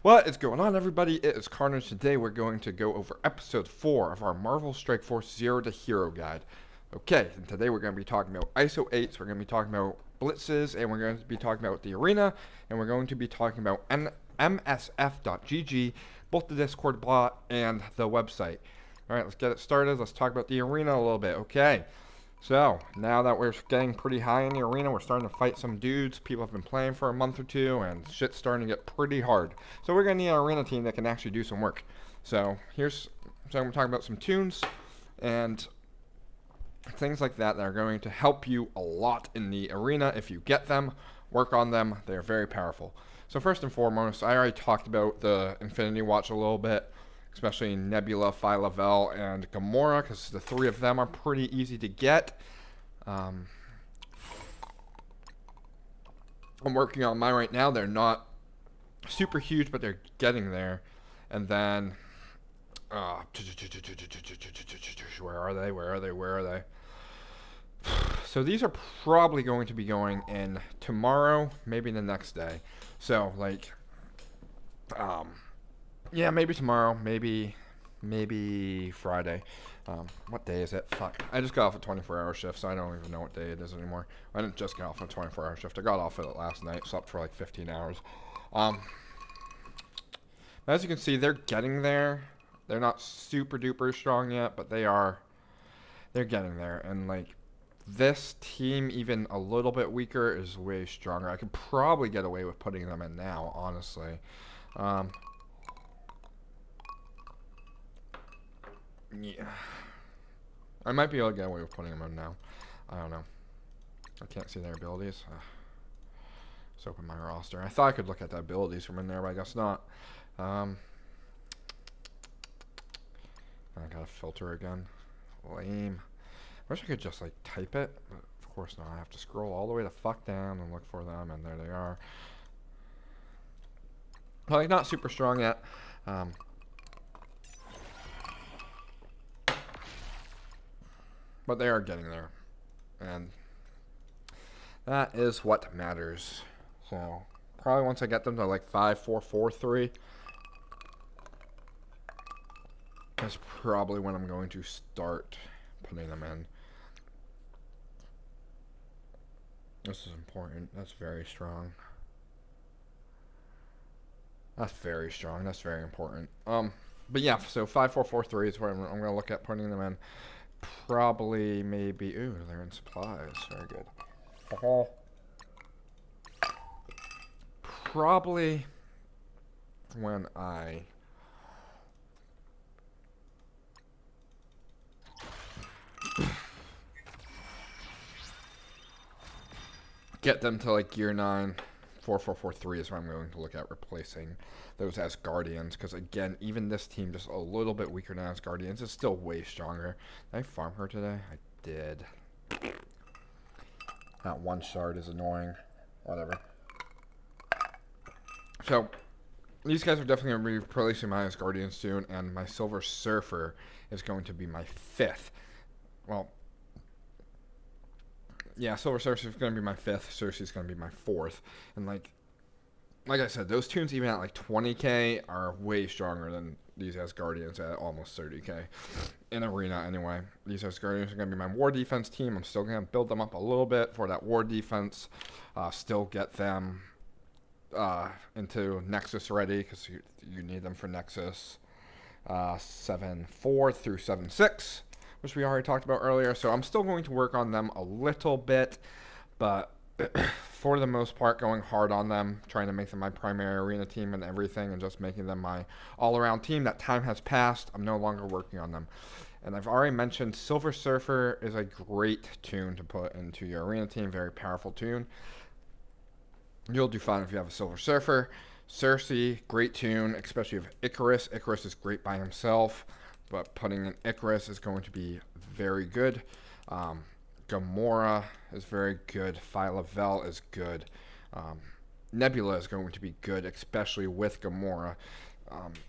What is going on, everybody? It is Carnage. Today we're going to go over episode 4 of our Marvel Strike Force Zero to Hero guide. Okay, and today we're going to be talking about ISO 8s, we're going to be talking about Blitzes, and we're going to be talking about the arena, and we're going to be talking about MSF.gg, both the Discord bot and the website. Alright, let's get it started. Let's talk about the arena a little bit. Okay, so now that we're getting pretty high in the arena, we're starting to fight some dudes. People have been playing for a month or two, and shit's starting to get pretty hard. So we're going to need an arena team that can actually do some work. So I'm talking about some tunes and things like that are going to help you a lot in the arena if you get them, work on them. They're very powerful. So first and foremost, I already talked about the Infinity Watch a little bit, especially Nebula, Phi-Level, and Gamora, because the three of them are pretty easy to get. I'm working on mine right now. They're not super huge, but they're getting there. And then, where are they? So these are probably going to be going in tomorrow, maybe the next day. So, like, yeah, maybe tomorrow, maybe Friday. What day is it? Fuck. I just got off a 24-hour shift, so I don't even know what day it is anymore. I didn't just get off a 24-hour shift. I got off of it last night, slept for like 15 hours. As you can see, they're getting there. They're not super duper strong yet, but they're getting there. And like, this team, even a little bit weaker, is way stronger. I could probably get away with putting them in now, honestly. Yeah. I might be able to get away with putting them in now. I don't know. I can't see their abilities. Let's open my roster. I thought I could look at the abilities from in there, but I guess not. I gotta filter again. Lame. Wish I could just like type it, but of course not. I have to scroll all the way the fuck down and look for them, and there they are. Well, like, not super strong yet. But they are getting there. And that is what matters. So, probably once I get them to like 5, 4, 4, 3, that's probably when I'm going to start putting them in. This is important. That's very strong. That's very strong. That's very important. But yeah, so 5, 4, 4, 3 is where I'm going to look at putting them in. Probably, maybe. Ooh, they're in supplies. Very good. Probably when I get them to like gear 9, 4, 4, 4, 3 is where I'm going to look at replacing those as Guardians. Because again, even this team, just a little bit weaker than as Guardians, is still way stronger. Did I farm her today? I did. That one shard is annoying. Whatever. So, these guys are definitely going to be replacing my Asgardian soon, and my Silver Surfer is going to be my 5th. Well, yeah, Silver Surfer is going to be my 5th, Cersei is going to be my 4th, and like I said, those tunes even at like 20k are way stronger than these Asgardians at almost 30k. In Arena, anyway. These Asgardians are going to be my war defense team. I'm still going to build them up a little bit for that war defense. Still get them into Nexus ready, because you need them for Nexus 7.4 through 7.6, which we already talked about earlier. So I'm still going to work on them a little bit, but for the most part, going hard on them, trying to make them my primary arena team and everything, and just making them my all-around team. That time has passed. I'm no longer working on them. And I've already mentioned Silver Surfer is a great tune to put into your arena team. Very powerful tune. You'll do fine if you have a Silver Surfer. Cersei, great tune, especially with Icarus. Icarus is great by himself, but putting in Icarus is going to be very good. Gamora is very good. Phi-Level is good. Nebula is going to be good, especially with Gamora,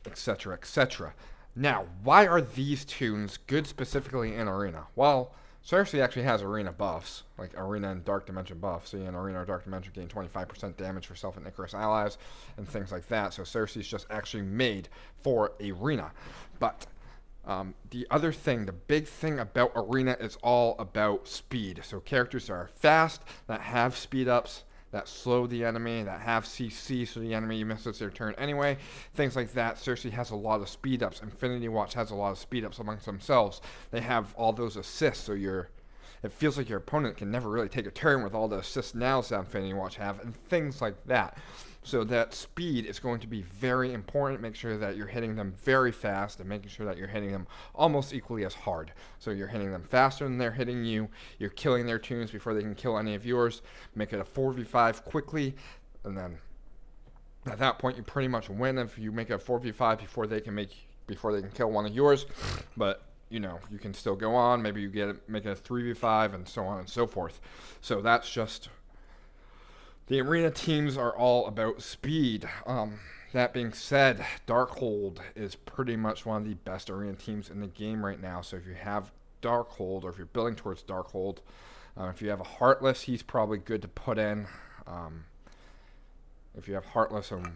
etc., etc. Now, why are these tunes good specifically in Arena? Well, Cersei actually has arena buffs, like arena and dark dimension buffs. So in arena or dark dimension gain 25% damage for self and Icarus allies and things like that. So Cersei's just actually made for arena. But the other thing, the big thing about arena is all about speed. So characters that are fast, that have speed ups, that slow the enemy, that have CC so the enemy misses their turn anyway, things like that. Cersei has a lot of speed ups. Infinity Watch has a lot of speed ups amongst themselves. They have all those assists, so it feels like your opponent can never really take a turn with all the assist nows that Infinity Watch have, and things like that. So that speed is going to be very important. Make sure that you're hitting them very fast and making sure that you're hitting them almost equally as hard. So you're hitting them faster than they're hitting you. You're killing their tunes before they can kill any of yours. Make it a 4v5 quickly, and then at that point you pretty much win if you make a 4v5 before they can kill one of yours. But you can still go on. Maybe you make it a 3v5 and so on and so forth. So that's just. The arena teams are all about speed. That being said, Darkhold is pretty much one of the best arena teams in the game right now. So if you have Darkhold, or if you're building towards Darkhold, if you have a Heartless, he's probably good to put in. If you have Heartless and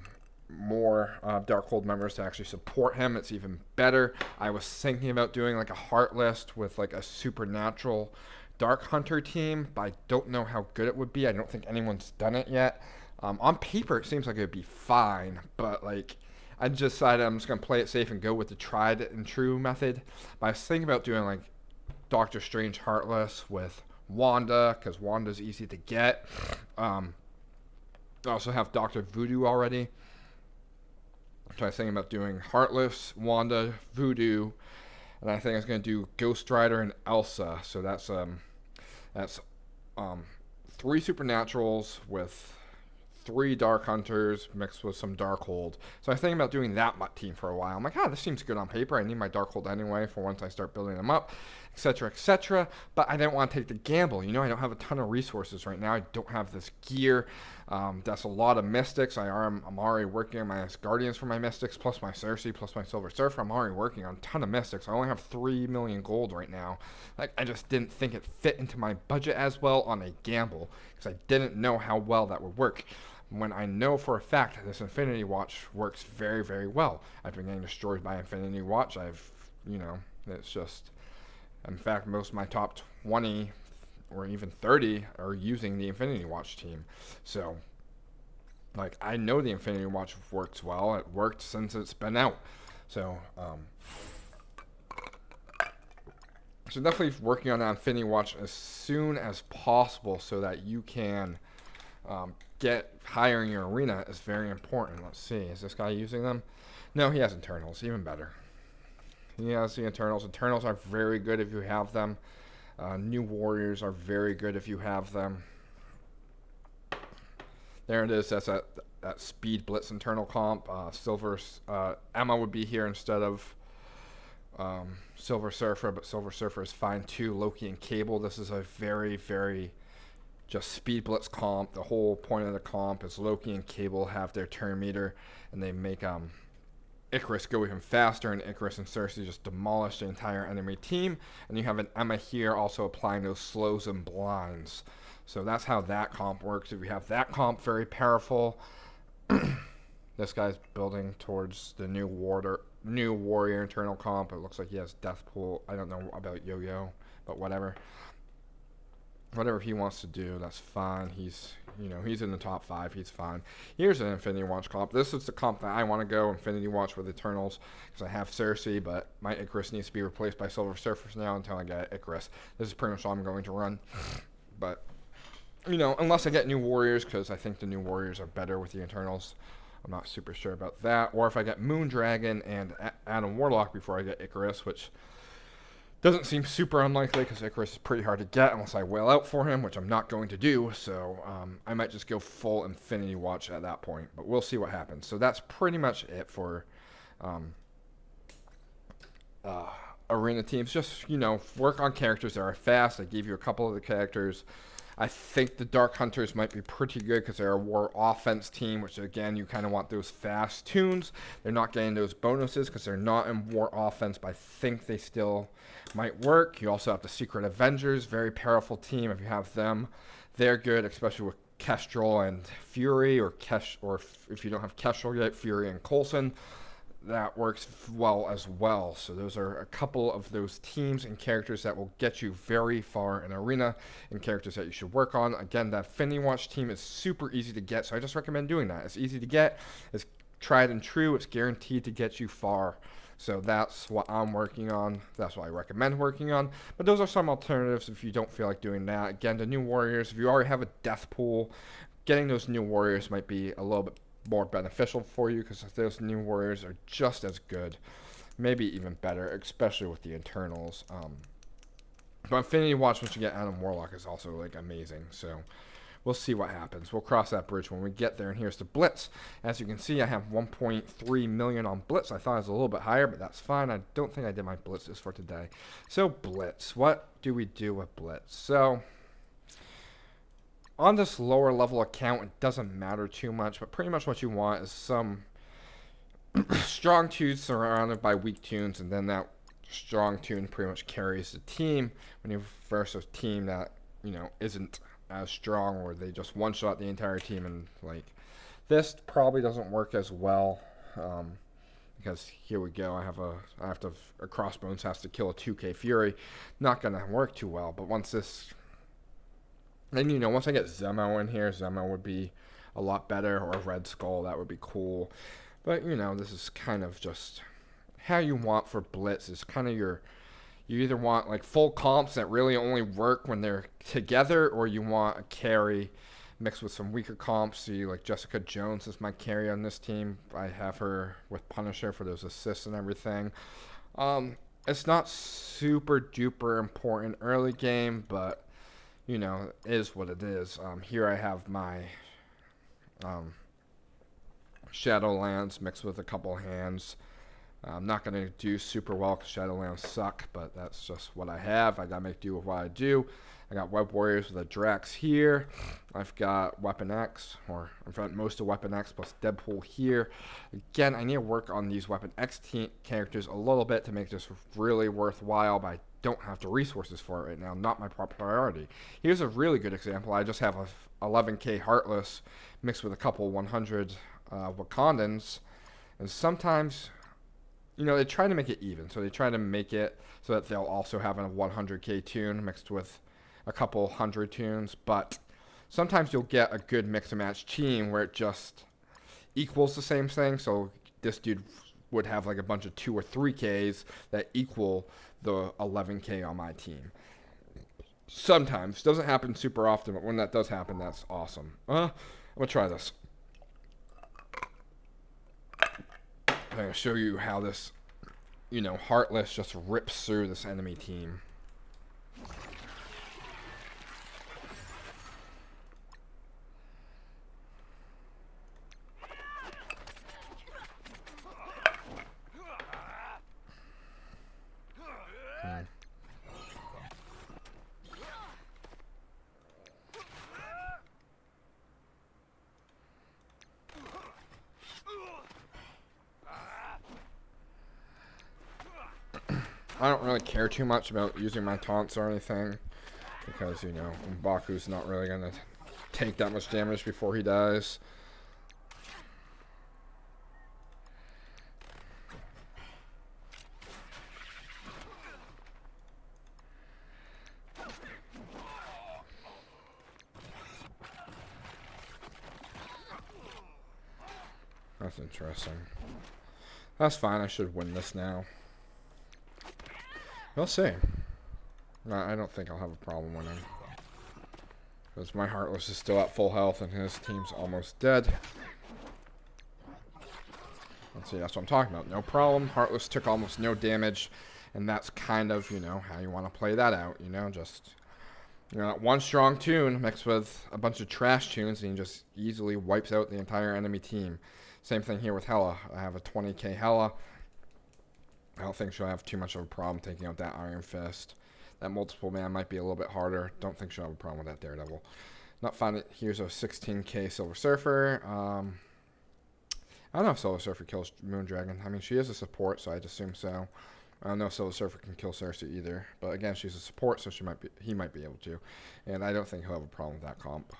more Darkhold members to actually support him, it's even better. I was thinking about doing like a Heartless with like a Supernatural Dark Hunter team, but I don't know how good it would be. I don't think anyone's done it yet. On paper, it seems like it would be fine, but like I just decided I'm just gonna play it safe and go with the tried and true method. But I was thinking about doing like Doctor Strange Heartless with Wanda, because Wanda's easy to get. I also have Doctor Voodoo already. So I was thinking about doing Heartless, Wanda, Voodoo, and I think I was going to do Ghost Rider and Elsa. So that's 3 Supernaturals with 3 Dark Hunters mixed with some Darkhold. So I was thinking about doing that team for a while. I'm like, this seems good on paper. I need my Darkhold anyway for once I start building them up, etc., etc. But I didn't want to take the gamble. I don't have a ton of resources right now. I don't have this gear. That's a lot of Mystics. I'm already working on my Guardians for my Mystics, plus my Cersei, plus my Silver Surfer. I'm already working on a ton of Mystics. I only have 3 million gold right now. Like, I just didn't think it fit into my budget as well on a gamble, because I didn't know how well that would work. When I know for a fact that this Infinity Watch works very, very well. I've been getting destroyed by Infinity Watch. It's just, in fact, most of my top 20 or even 30 are using the Infinity Watch team. So, like, I know the Infinity Watch works well. It worked since it's been out. So definitely working on that Infinity Watch as soon as possible so that you can get higher in your arena is very important. Let's see, is this guy using them? No, he has internals, even better. He has the internals. Internals are very good if you have them. New warriors are very good if you have them. There it is. That's that speed blitz internal comp. Emma would be here instead of Silver Surfer, but Silver Surfer is fine too. Loki and Cable. This is a very, very just speed blitz comp. The whole point of the comp is Loki and Cable have their turn meter, and they make Icarus go even faster, and Icarus and Cersei just demolish the entire enemy team. And you have an Emma here also applying those slows and blinds. So that's how that comp works. If you have that comp, very powerful. This guy's building towards the new warrior internal comp. It looks like he has Death Pool. I don't know about Yo-Yo, but whatever. Whatever he wants to do, that's fine. He's in the top 5. He's fine. Here's an Infinity Watch comp. This is the comp that I want to go, Infinity Watch with Eternals, because I have Cersei, but my Icarus needs to be replaced by Silver Surfers now until I get Icarus. This is pretty much all I'm going to run. But, unless I get new warriors, because I think the new warriors are better with the Eternals. I'm not super sure about that. Or if I get Moondragon and Adam Warlock before I get Icarus, which doesn't seem super unlikely because Icarus is pretty hard to get unless I wail out for him, which I'm not going to do. So I might just go full Infinity Watch at that point. But we'll see what happens. So that's pretty much it for arena teams. Just, work on characters that are fast. I gave you a couple of the characters. I think the Dark Hunters might be pretty good because they're a war offense team, which again, you kind of want those fast tunes. They're not getting those bonuses because they're not in war offense, but I think they still might work. You also have the Secret Avengers, very powerful team. If you have them, they're good, especially with Kestrel and Fury, or if you don't have Kestrel yet, Fury and Coulson. That works well as well. So those are a couple of those teams and characters that will get you very far in Arena, and characters that you should work on. Again, that Affinity Watch team is super easy to get, so I just recommend doing that. It's easy to get, it's tried and true, it's guaranteed to get you far. So that's what I'm working on. That's what I recommend working on. But those are some alternatives if you don't feel like doing that. Again, the new warriors, if you already have a death pool, getting those new warriors might be a little bit more beneficial for you, because those new warriors are just as good, maybe even better, especially with the internals. But Infinity Watch, once you get Adam Warlock, is also like amazing. So we'll see what happens. We'll cross that bridge when we get there. And here's the Blitz. As you can see, I have 1.3 million on Blitz. I thought it was a little bit higher, but that's fine. I don't think I did my Blitzes for today. So Blitz, what do we do with Blitz? So on this lower level account, it doesn't matter too much, but pretty much what you want is some strong tunes surrounded by weak tunes, and then that strong tune pretty much carries the team when you versus a team that, you know, isn't as strong, or they just one-shot the entire team. And like this probably doesn't work as well, because here we go, a Crossbones has to kill a 2k Fury. Not gonna work too well. But once I get Zemo in here, Zemo would be a lot better, or Red Skull, that would be cool. But, this is kind of just how you want for Blitz. Is kind of you either want like full comps that really only work when they're together, or you want a carry mixed with some weaker comps. See, like Jessica Jones is my carry on this team. I have her with Punisher for those assists and everything. It's not super duper important early game, but it is what it is. Here I have my Shadowlands mixed with a couple hands. I'm not going to do super well because Shadowlands suck, but that's just what I have. I got to make do with what I do. I got Web Warriors with a Drax here. I've got Weapon X, or in fact most of Weapon X plus Deadpool here. Again, I need to work on these Weapon X characters a little bit to make this really worthwhile, but I don't have the resources for it right now. Not my priority. Here's a really good example. I just have a 11k Heartless mixed with a couple 100 Wakandans, and sometimes they try to make it even. So they try to make it so that they'll also have a 100k tune mixed with a couple 100 tunes, but sometimes you'll get a good mix and match team where it just equals the same thing. So this dude would have like a bunch of 2 or 3Ks that equal the 11k on my team. Sometimes. Doesn't happen super often, but when that does happen, that's awesome. I'm going to try this. I'm going to show you how this, Heartless just rips through this enemy team. I don't really care too much about using my taunts or anything, because, M'Baku's not really going to take that much damage before he dies. That's interesting. That's fine, I should win this now. We'll see. No, I don't think I'll have a problem winning, because my Heartless is still at full health and his team's almost dead. Let's see, that's what I'm talking about. No problem. Heartless took almost no damage, and that's kind of, how you want to play that out. Just, one strong tune mixed with a bunch of trash tunes, and he just easily wipes out the entire enemy team. Same thing here with Hela. I have a 20k Hela. I don't think she'll have too much of a problem taking out that Iron Fist. that multiple man might be a little bit harder. Don't think she'll have a problem with that Daredevil. Not finding. Here's a 16k Silver Surfer. I don't know if Silver Surfer kills Moondragon. I mean, she is a support, so I'd assume so. I don't know if Silver Surfer can kill Cersei either. But again, she's a support, so he might be able to. And I don't think he'll have a problem with that comp.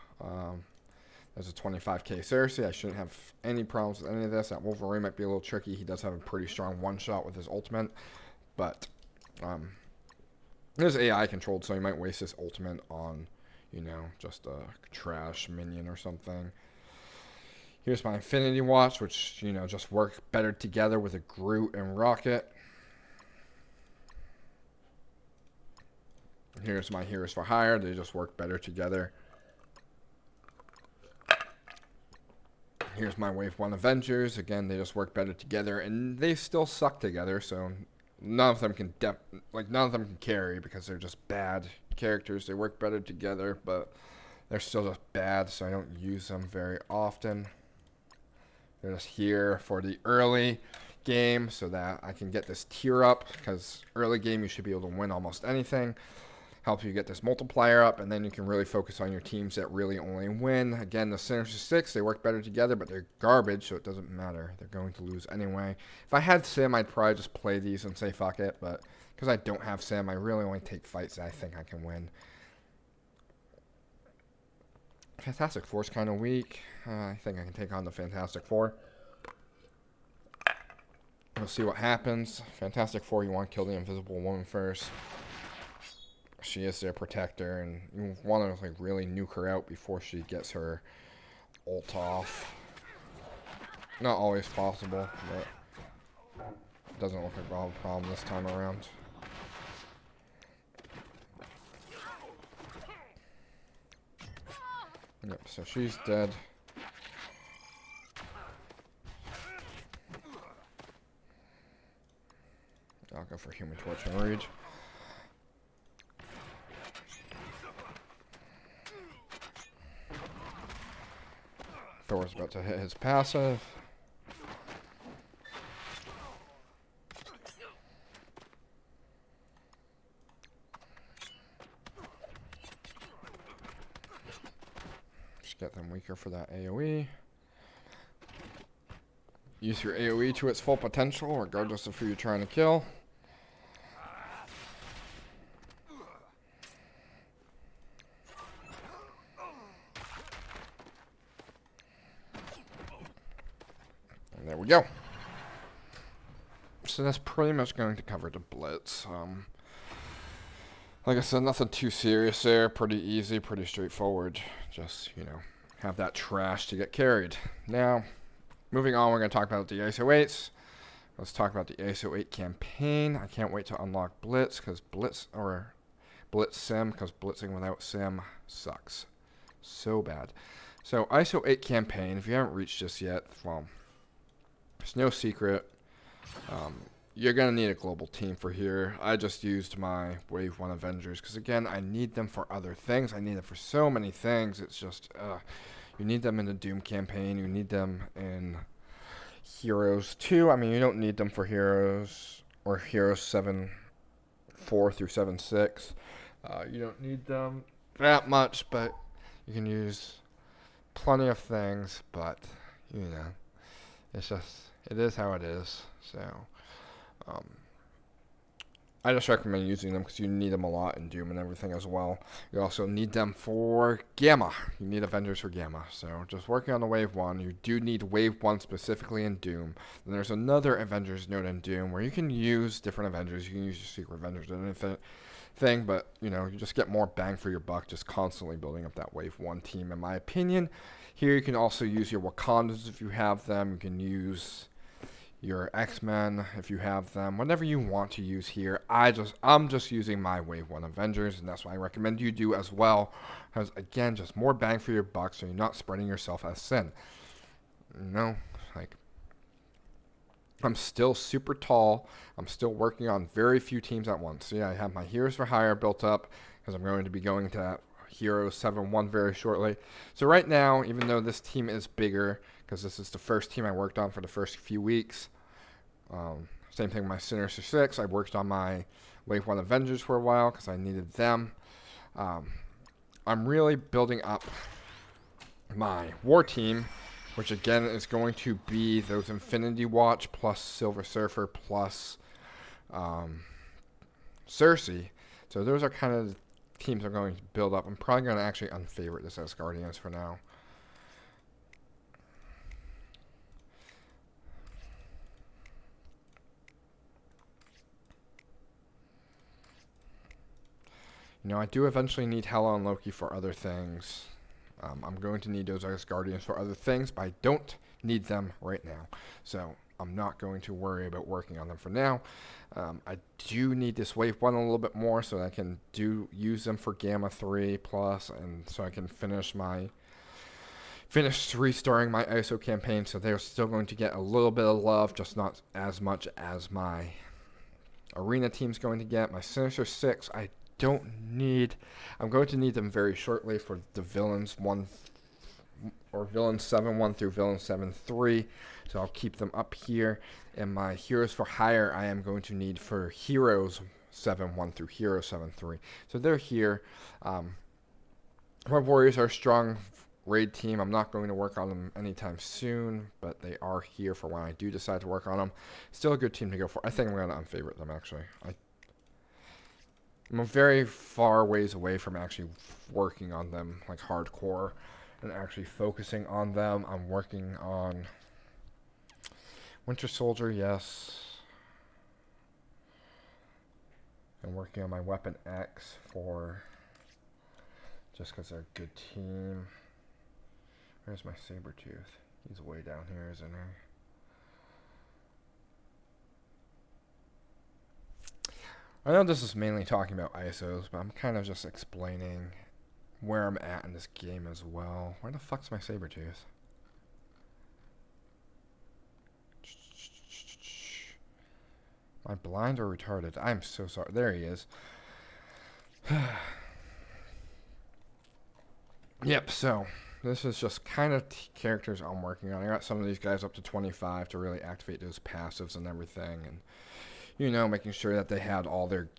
There's a 25k Cersei. I shouldn't have any problems with any of this. That Wolverine might be a little tricky. He does have a pretty strong one-shot with his ultimate. But it is AI controlled, so he might waste his ultimate on, just a trash minion or something. Here's my Infinity Watch, which, just work better together with a Groot and Rocket. Here's my Heroes for Hire. They just work better together. Here's my Wave 1 Avengers. Again, they just work better together, and they still suck together, so none of them can carry because they're just bad characters. They work better together, but they're still just bad, so I don't use them very often. They're just here for the early game so that I can get this tier up, because early game you should be able to win almost anything. Helps you get this multiplier up, and then you can really focus on your teams that really only win. Again, the Sinister Six, they work better together, but they're garbage, so it doesn't matter. They're going to lose anyway. If I had Sim, I'd probably just play these and say fuck it, but because I don't have Sim, I really only take fights that I think I can win. Fantastic Four's kind of weak. I think I can take on the Fantastic Four. We'll see what happens. Fantastic Four, you want to kill the Invisible Woman first. She is their protector, and you want to really nuke her out before she gets her ult off. Not always possible, but it doesn't look like we'll have a problem this time around. Yep, so she's dead. I'll go for Human Torch and Rage. Thor's about to hit his passive. Just get them weaker for that AoE. Use your AoE to its full potential, regardless of who you're trying to kill. And there we go. So that's pretty much going to cover the Blitz. Like I said, nothing too serious there. Pretty easy, pretty straightforward. Just, have that trash to get carried. Now, moving on, we're going to talk about the ISO 8s. Let's talk about the ISO 8 campaign. I can't wait to unlock Blitz, because Blitz Sim, because blitzing without Sim sucks. So bad. So, ISO 8 campaign, if you haven't reached this yet, well, it's no secret. You're going to need a global team for here. I just used my Wave 1 Avengers because, again, I need them for other things. I need them for so many things. It's just, you need them in the Doom campaign. You need them in Heroes 2. I mean, you don't need them for Heroes or Heroes 7.4 through 7.6. You don't need them that much, but you can use plenty of things. But, it's just, it is how it is. So, I just recommend using them because you need them a lot in Doom and everything as well. You also need them for Gamma. You need Avengers for Gamma. So just working on the Wave 1. You do need Wave 1 specifically in Doom. Then there's another Avengers node in Doom where you can use different Avengers. You can use your Secret Avengers and anything, but you just get more bang for your buck just constantly building up that Wave 1 team, in my opinion. Here you can also use your Wakandas if you have them. You can use your X-Men if you have them, whatever you want to use here. I'm just using my Wave 1 Avengers, and that's what I recommend you do as well, because again, just more bang for your buck, so you're not spreading yourself as thin. I'm still super tall. I'm still working on very few teams at once. So yeah, I have my Heroes for Hire built up, because I'm going to be going to that Heroes 7.1 very shortly. So right now, even though this team is bigger, because this is the first team I worked on for the first few weeks. Same thing with my Sinister Six. I worked on my Wave 1 Avengers for a while because I needed them. I'm really building up my war team, which again is going to be those Infinity Watch plus Silver Surfer plus Cersei. So those are kind of the teams I'm going to build up. I'm probably going to actually unfavorite this as Guardians for now. I do eventually need Hela and Loki for other things. I'm going to need those as Guardians for other things, but I don't need them right now. So I'm not going to worry about working on them for now. I do need this Wave 1 a little bit more so that I can use them for Gamma 3 Plus, and so I can finish restoring my ISO campaign. So they're still going to get a little bit of love, just not as much as my Arena team's going to get. My Sinister 6, I'm going to need them very shortly for the Villains 7 1 through Villains 7 3. So I'll keep them up here. And my Heroes for Hire I am going to need for Heroes 7 1 through Heroes 7 3. So they're here. My Warriors are a strong raid team. I'm not going to work on them anytime soon, but they are here for when I do decide to work on them. Still a good team to go for. I think I'm going to unfavorite them, actually. I'm a very far ways away from actually working on them, like hardcore, and actually focusing on them. I'm working on Winter Soldier, yes. I'm working on my Weapon X just because they're a good team. Where's my Sabretooth? He's way down here, isn't he? I know this is mainly talking about ISOs, but I'm kind of just explaining where I'm at in this game as well. Where the fuck's my Sabretooth? Am I blind or retarded? I'm so sorry. There he is. Yep, so this is just kind of characters I'm working on. I got some of these guys up to 25 to really activate those passives and everything, and making sure that they had all their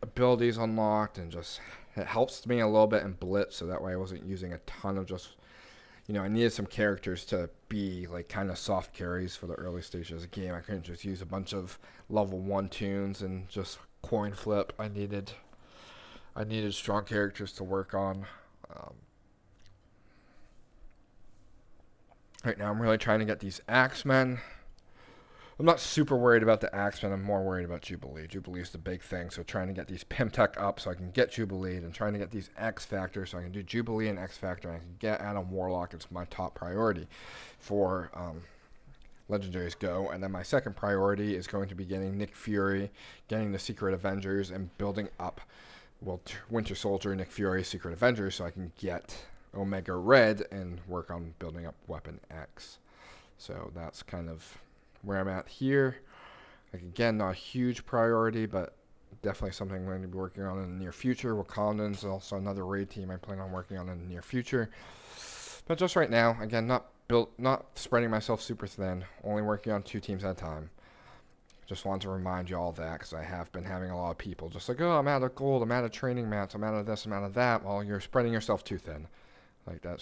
abilities unlocked, and just it helps me a little bit in Blitz, so that way I wasn't using a ton of just, I needed some characters to be like kind of soft carries for the early stages of the game. I couldn't just use a bunch of level 1 tunes and just coin flip. I needed strong characters to work on. Right now I'm really trying to get these Axemen. I'm not super worried about the Axemen. I'm more worried about Jubilee. Jubilee is the big thing, so trying to get these Pimtech up so I can get Jubilee, and trying to get these X Factor so I can do Jubilee and X Factor, and I can get Adam Warlock. It's my top priority for Legendaries Go. And then my second priority is going to be getting Nick Fury, getting the Secret Avengers, and building up, Winter Soldier, Nick Fury, Secret Avengers, so I can get Omega Red and work on building up Weapon X. So that's kind of where I'm at here. Like, again, not a huge priority, but definitely something I'm going to be working on in the near future. Wakandan's also another raid team I plan on working on in the near future. But just right now, again, not spreading myself super thin, only working on 2 teams at a time. Just wanted to remind you all that, because I have been having a lot of people just like, oh, I'm out of gold, I'm out of training mats, I'm out of this, I'm out of that. Well, you're spreading yourself too thin. Like, that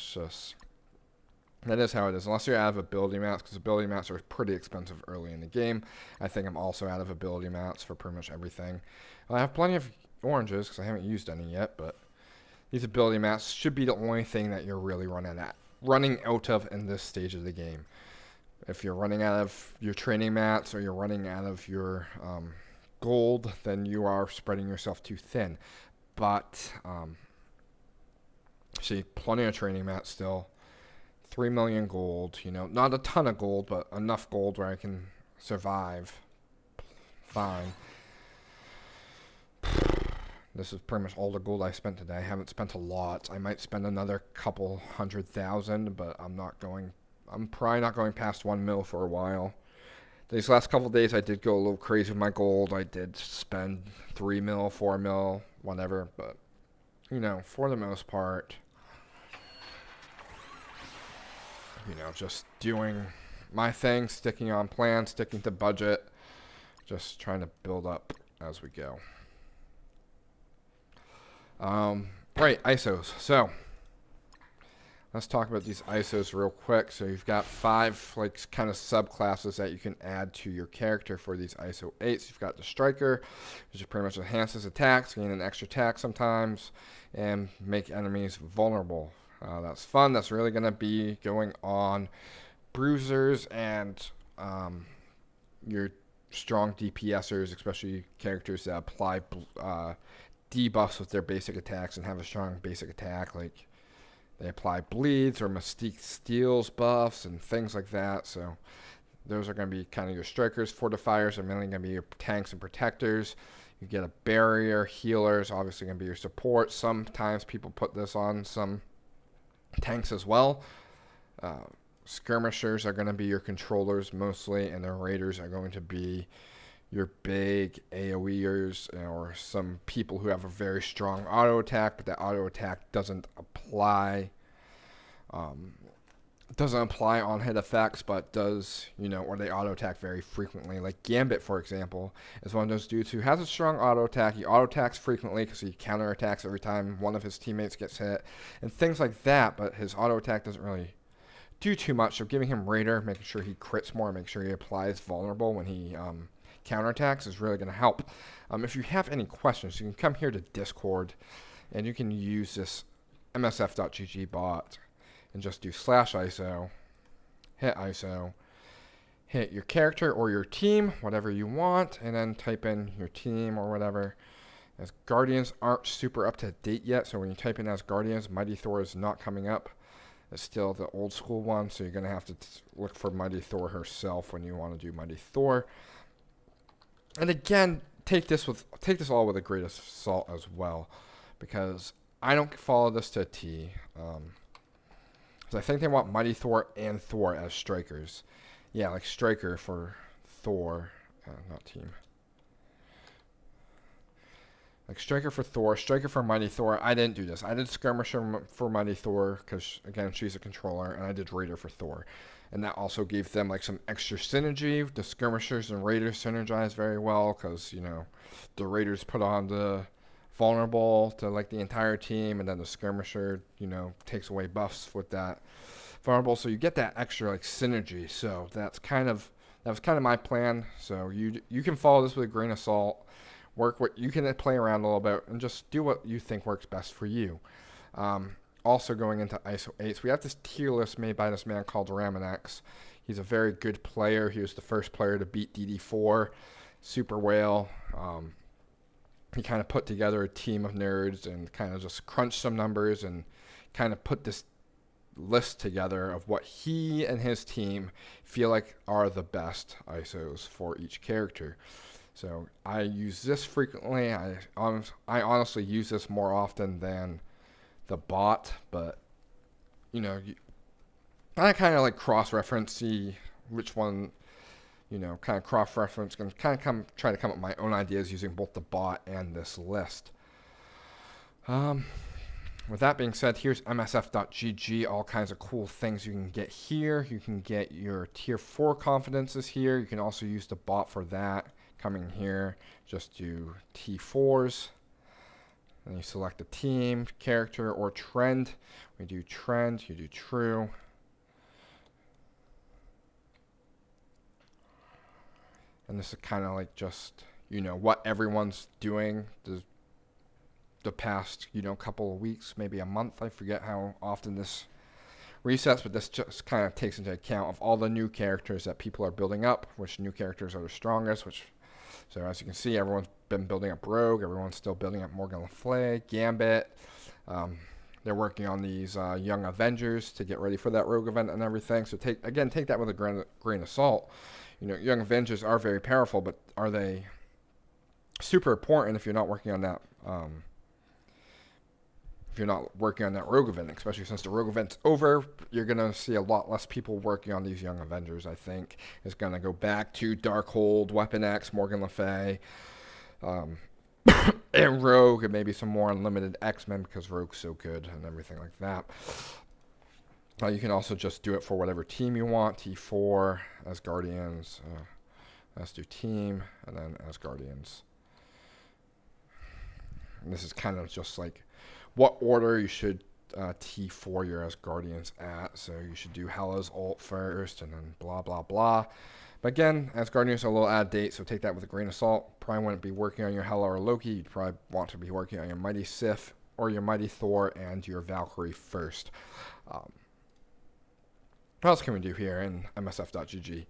is how it is, unless you're out of ability mats, because ability mats are pretty expensive early in the game. I think I'm also out of ability mats for pretty much everything. I have plenty of oranges, because I haven't used any yet, but these ability mats should be the only thing that you're really running out of in this stage of the game. If you're running out of your training mats, or you're running out of your gold, then you are spreading yourself too thin. But, see, plenty of training mats still. 3 million gold, not a ton of gold, but enough gold where I can survive fine. This is pretty much all the gold I spent today. I haven't spent a lot. I might spend another couple 100,000, but I'm probably not going past 1 mil for a while. These last couple days I did go a little crazy with my gold. I did spend 3 mil, 4 mil, whatever, but for the most part, just doing my thing, sticking on plan, sticking to budget, just trying to build up as we go. Right, ISOs. So let's talk about these ISOs real quick. So you've got 5 like kind of subclasses that you can add to your character for these ISO 8s. You've got the striker, which pretty much enhances attacks, gain an extra attack sometimes, and make enemies vulnerable. That's fun. That's really going to be going on bruisers and your strong DPSers, especially characters that apply debuffs with their basic attacks and have a strong basic attack, like they apply bleeds or Mystique steals buffs and things like that. So those are going to be kind of your strikers. Fortifiers are mainly going to be your tanks and protectors. You get a barrier. Healers obviously going to be your support. Sometimes people put this on some tanks as well. Skirmishers are going to be your controllers mostly, and the raiders are going to be your big AoEers or some people who have a very strong auto attack, but that auto attack doesn't apply on hit effects, but does, or they auto attack very frequently. Like Gambit, for example, is one of those dudes who has a strong auto attack. He auto attacks frequently because he counter attacks every time one of his teammates gets hit and things like that, but his auto attack doesn't really do too much. So giving him Raider, making sure he crits more, making sure he applies vulnerable when he counterattacks is really going to help. If you have any questions, you can come here to Discord, and you can use this MSF.gg bot and just do /ISO, hit your character or your team, whatever you want, and then type in your team or whatever. As Guardians aren't super up to date yet, so when you type in as Guardians, Mighty Thor is not coming up. It's still the old school one, so you're going to have to look for Mighty Thor herself when you want to do Mighty Thor. And again, take this all with a grain of salt as well, because I don't follow this to a T. Because I think they want Mighty Thor and Thor as strikers. Yeah, like striker for Thor, not team. Like striker for Thor, striker for Mighty Thor. I didn't do this. I did skirmisher for Mighty Thor because, again, she's a controller, and I did Raider for Thor. And that also gave them like some extra synergy. The skirmishers and raiders synergize very well because, the raiders put on the vulnerable to like the entire team, and then the skirmisher, takes away buffs with that vulnerable. So you get that extra like synergy. So that was kind of my plan. So you can follow this with a grain of salt. You can play around a little bit and just do what you think works best for you. Also going into ISO 8s, we have this tier list made by this man called Ramanex. He's a very good player. He was the first player to beat DD4, Super Whale. He kind of put together a team of nerds and kind of just crunched some numbers and kind of put this list together of what he and his team feel like are the best ISOs for each character. So I use this frequently. I honestly use this more often than the bot, but I kind of like cross-reference, see which one, kind of cross-reference, and kind of try to come up with my own ideas using both the bot and this list. With that being said, here's MSF.gg, all kinds of cool things you can get here. You can get your tier 4 confidences here. You can also use the bot for that. Coming here, just do T4s. And you select a team, character, or trend. We do trend, you do true. And this is kind of like just, what everyone's doing the past, couple of weeks, maybe a month. I forget how often this resets, but this just kind of takes into account of all the new characters that people are building up, which new characters are the strongest, so as you can see, everyone's been building up Rogue. Everyone's still building up Morgan Le Fay, Gambit. They're working on these Young Avengers to get ready for that Rogue event and everything. So take that with a grain of salt. Young Avengers are very powerful, but are they super important if you're not working on that? If you're not working on that Rogue event, especially since the Rogue event's over, you're going to see a lot less people working on these Young Avengers, I think. It's going to go back to Darkhold, Weapon X, Morgan Le Fay, and Rogue, and maybe some more unlimited X-Men because Rogue's so good and everything like that. You can also just do it for whatever team you want. T4 as Guardians. Let's do team, and then as Guardians. And this is kind of just like what order you should T4 your Asgardians at. So you should do Hela's ult first, and then blah, blah, blah. But again, Asgardians are a little out of date, so take that with a grain of salt. Probably wouldn't be working on your Hela or Loki. You'd probably want to be working on your Mighty Sif or your Mighty Thor and your Valkyrie first. What else can we do here in MSF.gg?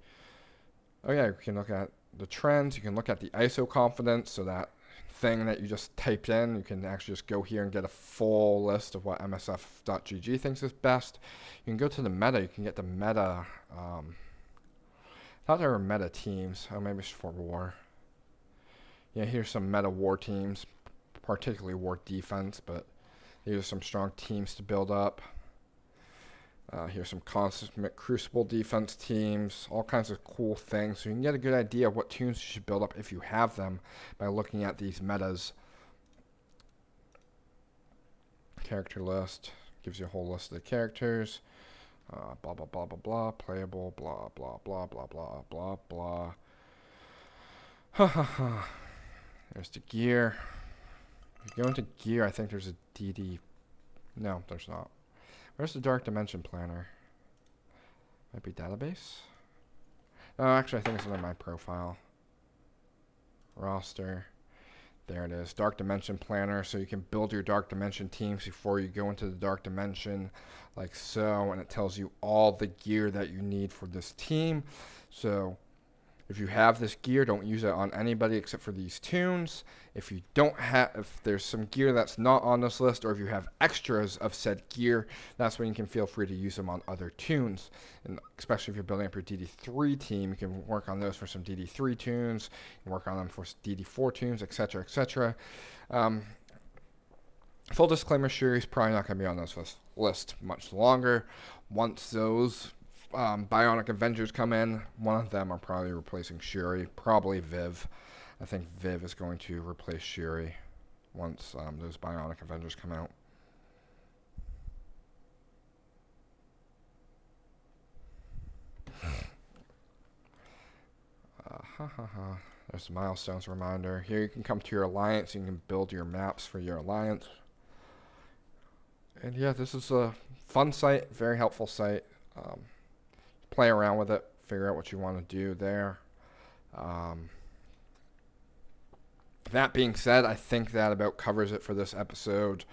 Oh yeah, you can look at the trends. You can look at the ISO confidence, so that thing that you just typed in, you can actually just go here and get a full list of what MSF.gg thinks is best. You can go to the meta. You can get the meta. I thought there were meta teams. Oh, maybe it's for war. Yeah, here's some meta war teams, particularly war defense, but these are some strong teams to build up. Here's some Cosmic Crucible defense teams, all kinds of cool things. So you can get a good idea of what tunes you should build up if you have them by looking at these metas. Character list gives you a whole list of the characters. Blah, blah, blah, blah, blah. Playable, blah, blah, blah, blah, blah, blah, blah. Ha ha ha. There's the gear. If you go into gear, I think there's a DD. No, there's not. Where's the Dark Dimension Planner? Might be database? No, actually, I think it's under my profile. Roster. There it is. Dark Dimension Planner. So you can build your Dark Dimension teams before you go into the Dark Dimension, like so. And it tells you all the gear that you need for this team. So if you have this gear, don't use it on anybody except for these tunes. If you don't have, if there's some gear that's not on this list, or if you have extras of said gear, that's when you can feel free to use them on other tunes. And especially if you're building up your DD3 team, you can work on those for some DD3 tunes, you can work on them for DD4 tunes, etc., etc. Full disclaimer, Shuri's probably not going to be on this list much longer. Once those Bionic Avengers come in, one of them are probably replacing Shuri, probably Viv. I think Viv is going to replace Shuri once those Bionic Avengers come out. There's the milestones reminder. Here you can come to your alliance. You can build your maps for your alliance. And yeah, this is a fun site, very helpful site. Play around with it, figure out what you want to do there. That being said, I think that about covers it for this episode.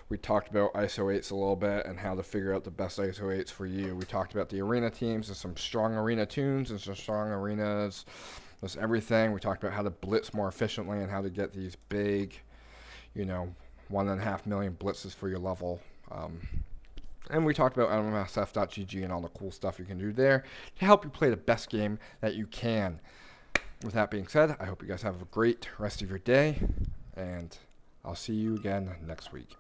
We talked about ISO 8s a little bit and how to figure out the best ISO 8s for you. We talked about the arena teams and some strong arena tunes and some strong arenas. That's everything. We talked about how to blitz more efficiently and how to get these big, 1.5 million blitzes for your level. And we talked about MSF.gg and all the cool stuff you can do there to help you play the best game that you can. With that being said, I hope you guys have a great rest of your day, and I'll see you again next week.